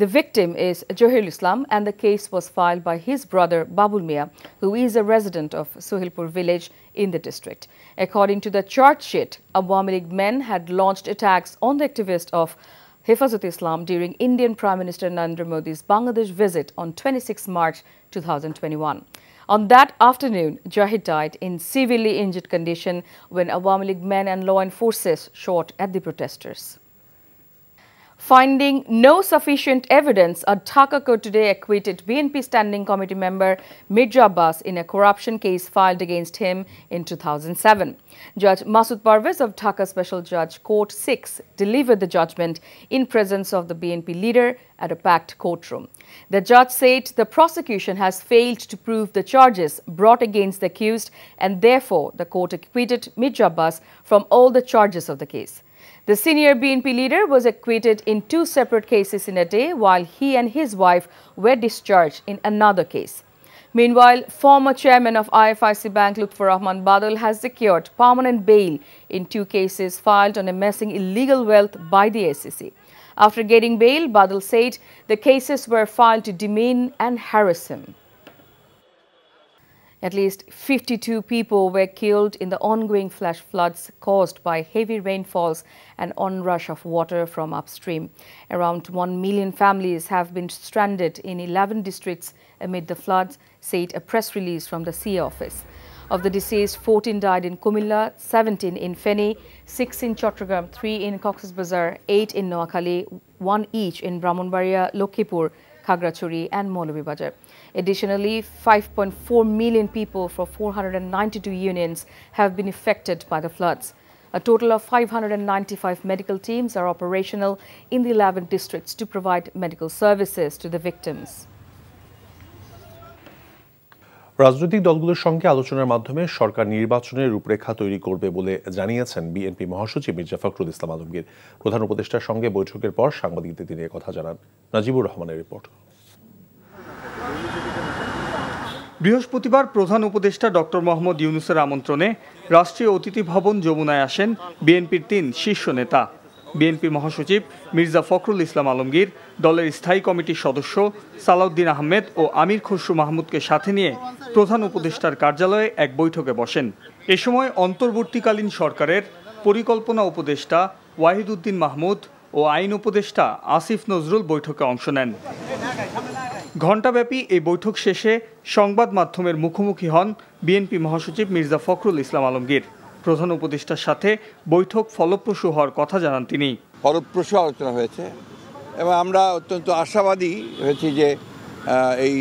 The victim is Johirul Islam and the case was filed by his brother Babul Mia, who is a resident of Sohilpur village in the district. According to the charge sheet, Awami League men had launched attacks on the activist of Hifazat Islam during Indian Prime Minister Narendra Modi's Bangladesh visit on 26 March 2021. On that afternoon, Jahid died in severely injured condition when Awami League men and law enforcers shot at the protesters. Finding no sufficient evidence, a Dhaka court today acquitted BNP Standing Committee member Mirza Abbas in a corruption case filed against him in 2007. Judge Masood Parvez of Dhaka Special Judge Court 6 delivered the judgment in presence of the BNP leader at a packed courtroom. The judge said the prosecution has failed to prove the charges brought against the accused and therefore the court acquitted Mirza Abbas from all the charges of the case. The senior BNP leader was acquitted in 2 separate cases in a day, while he and his wife were discharged in another case. Meanwhile, former chairman of IFIC Bank Lutfur Rahman Badal has secured permanent bail in 2 cases filed on amassing illegal wealth by the SEC. After getting bail, Badal said the cases were filed to demean and harass him. At least 52 people were killed in the ongoing flash floods caused by heavy rainfalls and onrush of water from upstream. Around 1 million families have been stranded in 11 districts amid the floods, said a press release from the CA office. Of the deceased, 14 died in Kumilla, 17 in Feni, 6 in Chattogram, 3 in Cox's Bazar, 8 in Noakhali, 1 each in Brahmanbaria, Lokhipur, Khagrachuri and Moulabibazar. Additionally, 5.4 million people from 492 unions have been affected by the floods. A total of 595 medical teams are operational in the 11 districts to provide medical services to the victims. রাজনৈতিক দলগুলোর সঙ্গে আলোচনার মাধ্যমে সরকার নির্বাচনের রূপরেখা তৈরি করবে বলে জানিয়েছেন বিএনপি মহাসচিব মির্জা ফখরুল ইসলাম আলমগীর। প্রধান উপদেষ্টার সঙ্গে বৈঠকের পর সাংবাদিকদের তিনি কথা জানান। নাজিবুর রহমানের রিপোর্ট। বৃহস্পতিবার প্রধান উপদেষ্টা ডক্টর মোহাম্মদ ইউনূসের আমন্ত্রণে রাষ্ট্রীয় অতিথি ভবন যমুনায় আসেন বিএনপির 3 শীর্ষ নেতা। বিএনপি মহাসচিব মির্জা ফখরুল ইসলাম আলমগীর, দলের স্থায়ী কমিটির সদস্য সালাউদ্দিন আহমেদ ও আমির খসরু মাহমুদকে সাথে নিয়ে প্রধান উপদেষ্টার কার্যালয়ে এক বৈঠকে বসেন। এ সময় অন্তর্বর্তীকালীন সরকারের পরিকল্পনা উপদেষ্টা ওয়াহিদুদ্দিন মাহমুদ ও আইন উপদেষ্টা আসিফ নজরুল বৈঠকে অংশ নেন। ঘণ্টাব্যাপী এই বৈঠক শেষে সংবাদ মাধ্যমের মুখোমুখি হন বিএনপি মহাসচিব মির্জা ফখরুল ইসলাম আলমগীর। প্রধান উপদেষ্টার সাথে বৈঠক ফলপ্রসূ হওয়ার কথা জানান তিনি। ফলপ্রসূ আলোচনা হয়েছে এবং আমরা অত্যন্ত আশাবাদী হয়েছি যে এই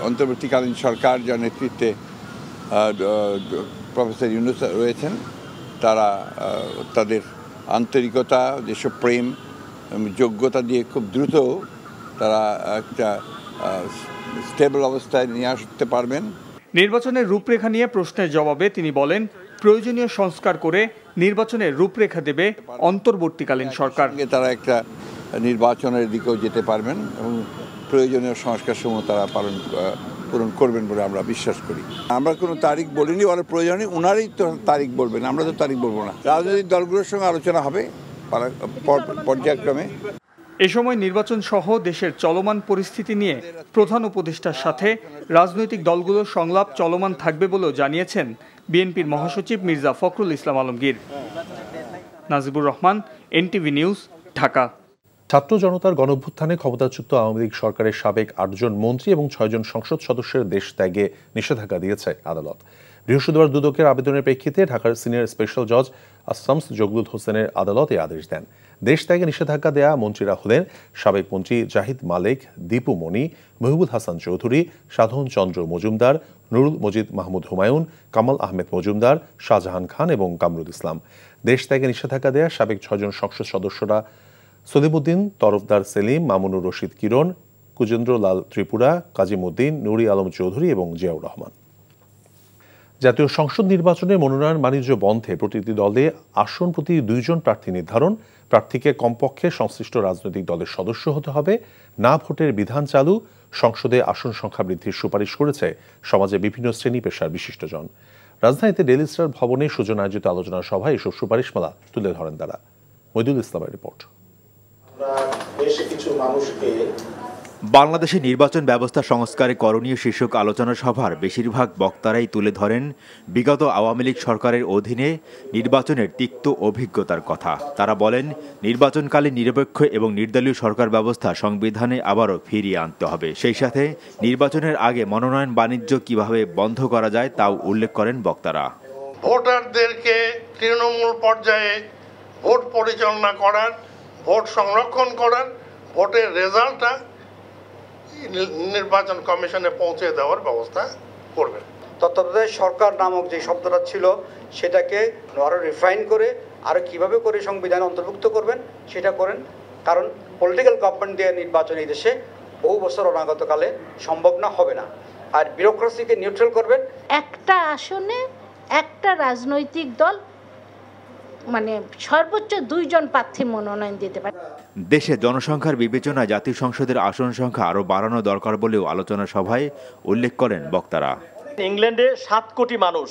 অন্তর্বর্তীকালীন সরকার যার নেতৃত্বে প্রফেসর ইউনূস রয়েছেন, তারা তাদের আন্তরিকতা, দেশপ্রেম, যোগ্যতা দিয়ে খুব দ্রুত তারা একটা স্টেবল অবস্থায় নিয়ে আসতে পারবেন। নির্বাচনের রূপরেখা নিয়ে প্রশ্নের জবাবে তিনি বলেন, প্রয়োজনীয় সংস্কার করে নির্বাচনের রূপরেখা দেবে অন্তর্বর্তীকালীন সরকার। তারা একটা নির্বাচনের দিকেও যেতে পারবেন এবং প্রয়োজনীয় সংস্কারসমূহ তারা পূরণ করবেন বলে আমরা বিশ্বাস করি। আমরা কোনো তারিখ বলিনি, ওরা প্রয়োজনে ওনারই তো তারিখ বলবেন, আমরা তো তারিখ বলবো না। রাজনৈতিক দলগুলোর সঙ্গে আলোচনা হবে পর্যায়ক্রমে। এ সময় নির্বাচন সহ দেশের চলমান পরিস্থিতি নিয়ে প্রধান উপদেষ্টার সাথে রাজনৈতিক দলগুলোর সংলাপ চলমান থাকবে বলেও জানিয়েছেন বিএনপির মহাসচিব মির্জা ফখরুল ইসলাম আলমগীর। Najibur Rahman, NTV news, Dhaka. ছাত্র জনতার গণঅভ্যুত্থানে ক্ষমতাচ্যুত আওয়ামী লীগ সরকারের সাবেক 8 জন মন্ত্রী এবং 6 জন সংসদ সদস্যের দেশ ত্যাগে নিষেধাজ্ঞা দিয়েছে আদালত। বৃহস্পতিবার দুদকের আবেদনের প্রেক্ষিতে ঢাকার সিনিয়র স্পেশাল জজ শামস জগলুল হোসেনের আদালত এই আদেশ দেন। দেশ ত্যাগে নিষেধাজ্ঞা দেয়া মন্ত্রীরা হলেন সাবেক মন্ত্রী জাহিদ মালেক, দীপু মনি, মহিবুল হাসান চৌধুরী, সাধন চন্দ্র মজুমদার, নুরুল মজিদ মাহমুদ হুমায়ুন, কামাল আহমেদ মজুমদার, শাহজাহান খান এবং কামরুল ইসলাম। দেশ ত্যাগে নিষেধাজ্ঞা দেয়া সাবেক 6 জন সংসদ সদস্যরা সলিমুদ্দিন, তরফদার সেলিম, মামুনুর রশিদ কিরণ, কুজেন্দ্র লাল ত্রিপুরা, কাজিমুদ্দিন, নুরি আলম চৌধুরী এবং জিয়াউর রহমান। জাতীয় সংসদ নির্বাচনে মনোনয়ন বাণিজ্য বন্ধে প্রতিটি দলে আসন প্রতি 2 জন প্রার্থী নির্ধারণ, প্রার্থীকে কমপক্ষে সংশ্লিষ্ট রাজনৈতিক দলের সদস্য হতে হবে, না ভোটের বিধান চালু, সংসদে আসন সংখ্যা বৃদ্ধির সুপারিশ করেছে সমাজে বিভিন্ন শ্রেণী পেশার বিশিষ্টজন। রাজধানীতে ডেইলি স্টার ভবনে সুজন আয়োজিত আলোচনা সভায় এসব সুপারিশমালা তুলে ধরেন তারা। মইদুল ইসলামের রিপোর্ট। বাংলাদেশের নির্বাচন ব্যবস্থা সংস্কারে করণীয় শীর্ষক আলোচনা সভার বেশিরভাগ বক্তারাই তুলে ধরেন বিগত আওয়ামী লীগ সরকারের অধীনে নির্বাচনের তিক্ত অভিজ্ঞতার কথা। তারা বলেন, নির্বাচনকালে নিরপেক্ষ এবং নির্দলীয় সরকার ব্যবস্থা সংবিধানে আবারও ফিরিয়ে আনতে হবে। সেই সাথে নির্বাচনের আগে মনোনয়ন বাণিজ্য কিভাবে বন্ধ করা যায় তাও উল্লেখ করেন বক্তারা। ভোটারদেরকে তৃণমূল পর্যায়ে ভোট পরিচালনা করার, ভোট সংরক্ষণ করার, ভোটের রেজাল্টটা নির্বাচন কমিশনে পৌঁছে দেওয়ার ব্যবস্থা করবেন। তত্ত্বাবধায়ক সরকার নামক যে শব্দটা ছিল সেটাকে আরো রিফাইন করে আরো কিভাবে করে সংবিধানে অন্তর্ভুক্ত করবেন সেটা করেন, কারণ পলিটিক্যাল গভর্নমেন্ট দিয়ে নির্বাচন এই দেশে বহু বছর অনাগতকালে সম্ভব না, হবে না। আর মানে সর্বোচ্চ 2 জন প্রার্থী মনোনয়ন দিতে পারে। দেশে জনসংখ্যার বিবেচনায় জাতীয় সংসদের আসন সংখ্যা আরও বাড়ানো দরকার বলেও আলোচনা সভায় উল্লেখ করেন বক্তারা। ইংল্যান্ডে 7 কোটি মানুষ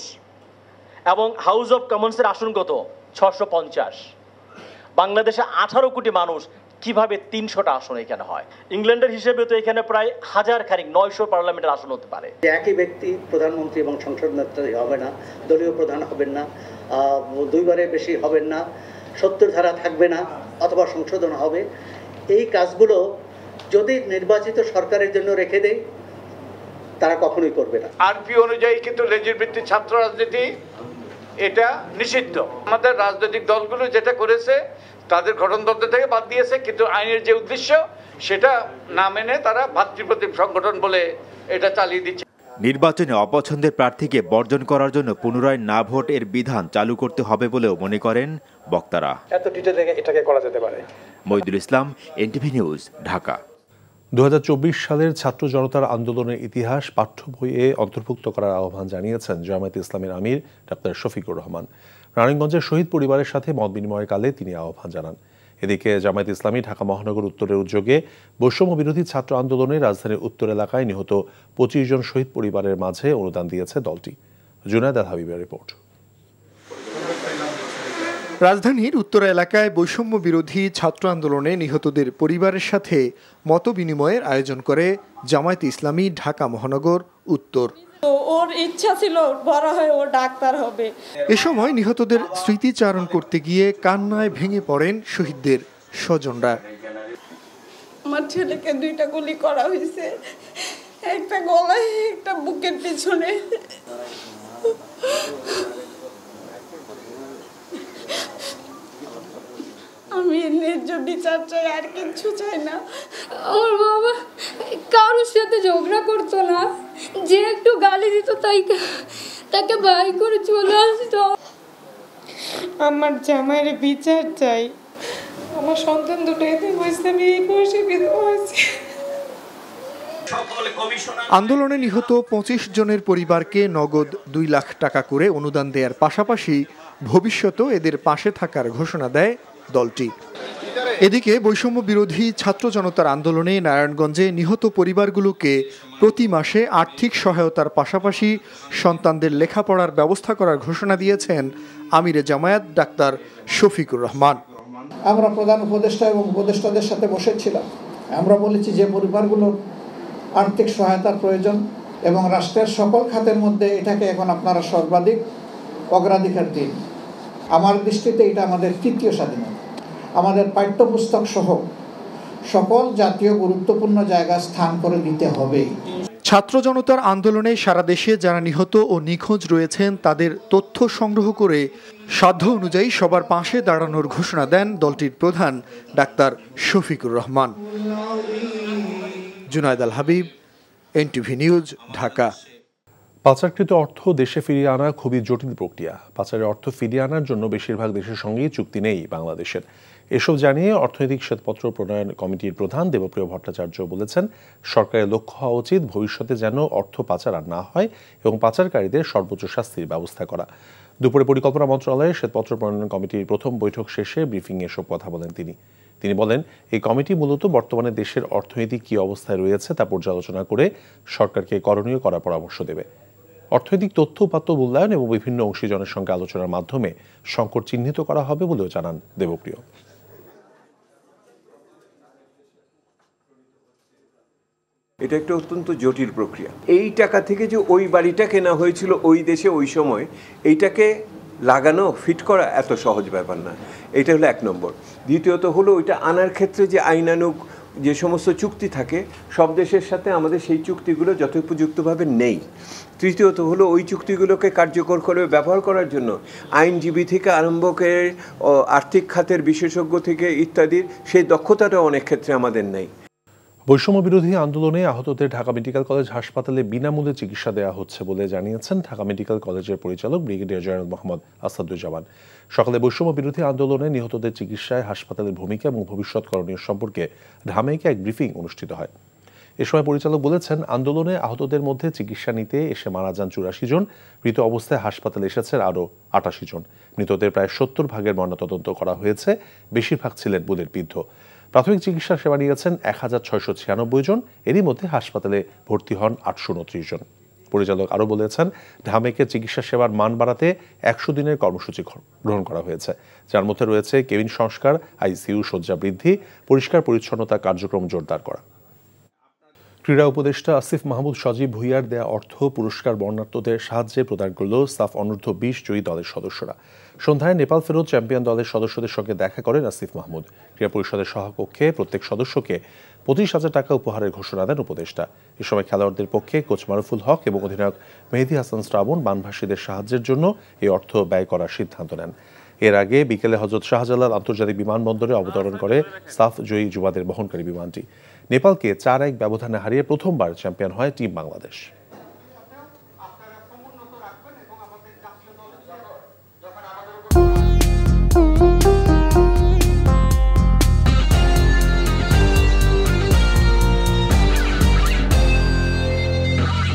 এবং হাউস অব কমন্সের আসন কত 650। বাংলাদেশে 18 কোটি মানুষ, কিভাবে 300টা আসন এখানে হয়? ইংল্যান্ডের হিসেবে তো এখানে প্রায় 900 পার্লামেন্টের আসন হতে পারে। একই ব্যক্তি প্রধানমন্ত্রী এবং সংসদ নেত্রী হবে না, দলীয় প্রধান হবেন না, 2 বারের বেশি হবেন না, 70 ধারা থাকবে না অথবা সংশোধন হবে। এই কাজগুলো যদি নির্বাচিত সরকারের জন্য রেখে দেয় তারা কখনোই করবে না। আরপি অনুযায়ী কিন্তু লেজুর ভিত্তিক ছাত্র রাজনীতি এটা নিষিদ্ধ। আমাদের রাজনৈতিক দলগুলো যেটা করেছে তাদের গঠনতন্ত্র থেকে বাদ দিয়েছে, কিন্তু আইনের যে উদ্দেশ্য সেটা না মেনে তারা ভাতৃপ্রতিম সংগঠন বলে এটা চালিয়ে দিচ্ছে। নির্বাচনে অপছন্দের প্রার্থীকে বর্জন করার জন্য পুনরায় না ভোট এর বিধান চালু করতে হবে বলেও মনে করেন বক্তারা। এত ডিটেইলে এটাকে করা যেতে পারে। মইদুল ইসলাম, এনটিভি নিউজ, ঢাকা। 2024 সালের ছাত্র জনতার আন্দোলনের ইতিহাস পাঠ্য বইয়ে অন্তর্ভুক্ত করার আহ্বান জানিয়েছেন জামায়াতে ইসলামের আমির ডাক্তার শফিকুর রহমান। নারায়ণগঞ্জের শহীদ পরিবারের সাথে মত বিনিময়কালে তিনি আহ্বান জানান। এদিকে জামায়াতে ইসলামী ঢাকা মহানগর উত্তরের উদ্যোগে বৈষম্য বিরোধী ছাত্র আন্দোলনে রাজধানীর উত্তর এলাকায় নিহত 25 জন শহীদ পরিবারের মাঝে অনুদান দিয়েছে দলটি। জুনায়েদ আল হাবিবের রিপোর্ট। রাজধানীর উত্তর এলাকায় বৈষম্য বিরোধী ছাত্র আন্দোলনে নিহতদের পরিবারের সাথে মত বিনিময়ের আয়োজন করে জামায়াতে ইসলামী ঢাকা মহানগর উত্তর। ওর ইচ্ছা ছিল বড় হয়ে ও ডাক্তার হবে। এ সময় নিহতদের স্মৃতিচারণ করতে গিয়ে কান্নায় ভেঙে পড়েন শহীদদের স্বজনরা। আমার ছেলেকে 2টা গুলি করা হয়েছে, একটা গলায় একটা বুকের পিছনে। আমি ন্যায্য বিচার চাই, আর কিছু চাই না। আমার বাবা কারোর সাথে ঝগড়া করতো না, যে একটু গালি দিত তাকে বাই করে চলে আসতো। আমার জামাইয়ের বিচার চাই। আমার সন্তান দুটো এতে হয়েছে, আমি এই বয়সে বিধবা হয়েছি। আন্দোলনে নিহত 25 জনের পরিবারকে নগদ 2 লাখ টাকা করে অনুদান দেওয়ার পাশাপাশি ভবিষ্যতেও এদের পাশে থাকার ঘোষণা দেয় দলটি। এদিকে বৈষম্য বিরোধী ছাত্র জনতার আন্দোলনে নারায়ণগঞ্জে নিহত পরিবারগুলোকে প্রতি মাসে আর্থিক সহায়তার পাশাপাশি সন্তানদের লেখাপড়ার ব্যবস্থা করার ঘোষণা দিয়েছেন আমিরে জামায়াত ডাক্তার শফিকুর রহমান। আমরা প্রধান উপদেষ্টা এবং উপদেষ্টাদের সাথে বসেছিলাম। আমরা বলেছি যে পরিবারগুলোর আর্থিক সহায়তার প্রয়োজন এবং রাষ্ট্রের সকল খাতের মধ্যে এটাকে এখন আপনারা সর্বাধিক অগ্রাধিকার দিন। আমার দৃষ্টিতে এটা আমাদের তৃতীয় স্বাধীনতা। আমাদের পাঠ্যপুস্তক সহ সকল জাতীয় গুরুত্বপূর্ণ জায়গা স্থান করে দিতে হবে। ছাত্র জনতার আন্দোলনে সারা দেশে যারা নিহত ও নিখোঁজ রয়েছেন তাদের তথ্য সংগ্রহ করে সাধ্য অনুযায়ী সবার পাশে দাঁড়ানোর ঘোষণা দেন দলটির প্রধান ডাক্তার শফিকুর রহমান। জুনায়েদ আল হাবিব, এনটিভি নিউজ, ঢাকা। পাচারকৃত অর্থ দেশে ফিরিয়ে আনা খুবই জটিল প্রক্রিয়া। পাচারের অর্থ ফিরিয়ে আনার জন্য বেশিরভাগ দেশের সঙ্গেই চুক্তি নেই বাংলাদেশের। এসব জানিয়ে অর্থনৈতিক শ্বেতপত্র প্রণয়ন কমিটির প্রধান দেবপ্রিয় ভট্টাচার্য বলেছেন, সরকারের লক্ষ্য হওয়া উচিত ভবিষ্যতে যেন অর্থ পাচার আর না হয় এবং পাচারকারীদের সর্বোচ্চ শাস্তির ব্যবস্থা করা। দুপুরে পরিকল্পনা মন্ত্রণালয়ের শ্বেতপত্র প্রণয়ন কমিটির প্রথম বৈঠক শেষে ব্রিফিংয়ে এসব কথা বলেন তিনি বলেন, এই কমিটি মূলত বর্তমানে দেশের অর্থনীতি কী অবস্থায় রয়েছে তা পর্যালোচনা করে সরকারকে করণীয় করার পরামর্শ দেবে। অর্থনৈতিক তথ্য উপাত্ত মূল্যায়ন এবং বিভিন্ন অংশীজনের সঙ্গে আলোচনার মাধ্যমে সংকট চিহ্নিত করা হবে বলেও জানান দেবপ্রিয়। এটা একটা অত্যন্ত জটিল প্রক্রিয়া। এই টাকা থেকে যে ওই বাড়িটা কেনা হয়েছিল ওই দেশে ওই সময়, এইটাকে লাগানো ফিট করা এত সহজ ব্যাপার না। এটা হলো 1 নম্বর। দ্বিতীয়ত হলো ওইটা আনার ক্ষেত্রে যে আইনানুগ যে সমস্ত চুক্তি থাকে সব দেশের সাথে আমাদের সেই চুক্তিগুলো যথোপযুক্তভাবে নেই। তৃতীয়ত হলো ওই চুক্তিগুলোকে কার্যকর করে ব্যবহার করার জন্য আইনজীবী থেকে আরম্ভ করে আর্থিক খাতের বিশেষজ্ঞ থেকে ইত্যাদির সেই দক্ষতাটাও অনেক ক্ষেত্রে আমাদের নেই। বৈষম্য বিরোধী আন্দোলনে আহতদের ঢাকা মেডিকেল কলেজ হাসপাতালে বিনামূল্যে চিকিৎসা দেওয়া হচ্ছে বলে জানিয়েছেন ঢাকা মেডিকেল কলেজের পরিচালক ব্রিগেডিয়ার জেনারেল মোহাম্মদ আসাদুজ্জামান। সকালে বৈষম্য বিরোধী আন্দোলনে নিহতদের চিকিৎসায় হাসপাতালের ভূমিকা এবং ভবিষ্যৎ করণীয় সম্পর্কে ঢামেকে এক ব্রিফিং অনুষ্ঠিত হয়। এ সময় পরিচালক বলেছেন, আন্দোলনে আহতদের মধ্যে চিকিৎসা নিতে এসে মারা যান 84 জন, মৃত অবস্থায় হাসপাতালে এসেছেন আরও 88 জন। মৃতদের প্রায় 70 ভাগের ময়নাতদন্ত করা হয়েছে, বেশিরভাগ ছিলেন বুলেট বিদ্ধ। প্রাথমিক চিকিৎসার সেবা নিয়েছেন 1696 জন, এরই মধ্যে হাসপাতালে ভর্তি হন 829 জন। পরিচালক আরও বলেছেন, ঢামেকে চিকিৎসা সেবার মান বাড়াতে 100 দিনের কর্মসূচি গ্রহণ করা হয়েছে, যার মধ্যে রয়েছে কেবিন সংস্কার, আইসিইউ শয্যা বৃদ্ধি, পরিষ্কার পরিচ্ছন্নতা কার্যক্রম জোরদার করা। ক্রীড়া উপদেষ্টা আসিফ মাহমুদ সজীব ভুঁইয়ার দেয়া অর্থ পুরস্কার বর্ণাঢ্যদের সাহায্যে প্রদান করল সাফ অনূর্ধ্ব 20 জয়ী দলের সদস্যরা। সন্ধ্যায় নেপাল ফেরত চ্যাম্পিয়ন দলের সদস্যদের সঙ্গে দেখা করেন আসিফ মাহমুদ। ক্রীড়া পরিষদের সহকক্ষে প্রত্যেক সদস্যকে 25,000 টাকা উপহারের ঘোষণা দেন উপদেষ্টা। এ সময় খেলোয়াড়দের পক্ষে কোচ মারুফুল হক এবং অধিনায়ক মেহেদী হাসান শ্রাবণ বানভাসীদের সাহায্যের জন্য এই অর্থ ব্যয় করার সিদ্ধান্ত নেন। এর আগে বিকেলে হযরত শাহজালাল আন্তর্জাতিক বিমানবন্দরে অবতরণ করে সাফ জয়ী যুবাদের বহনকারী বিমানটি। নেপালকে 4-1 ব্যবধানে হারিয়ে প্রথমবার চ্যাম্পিয়ন হয় টিম বাংলাদেশ।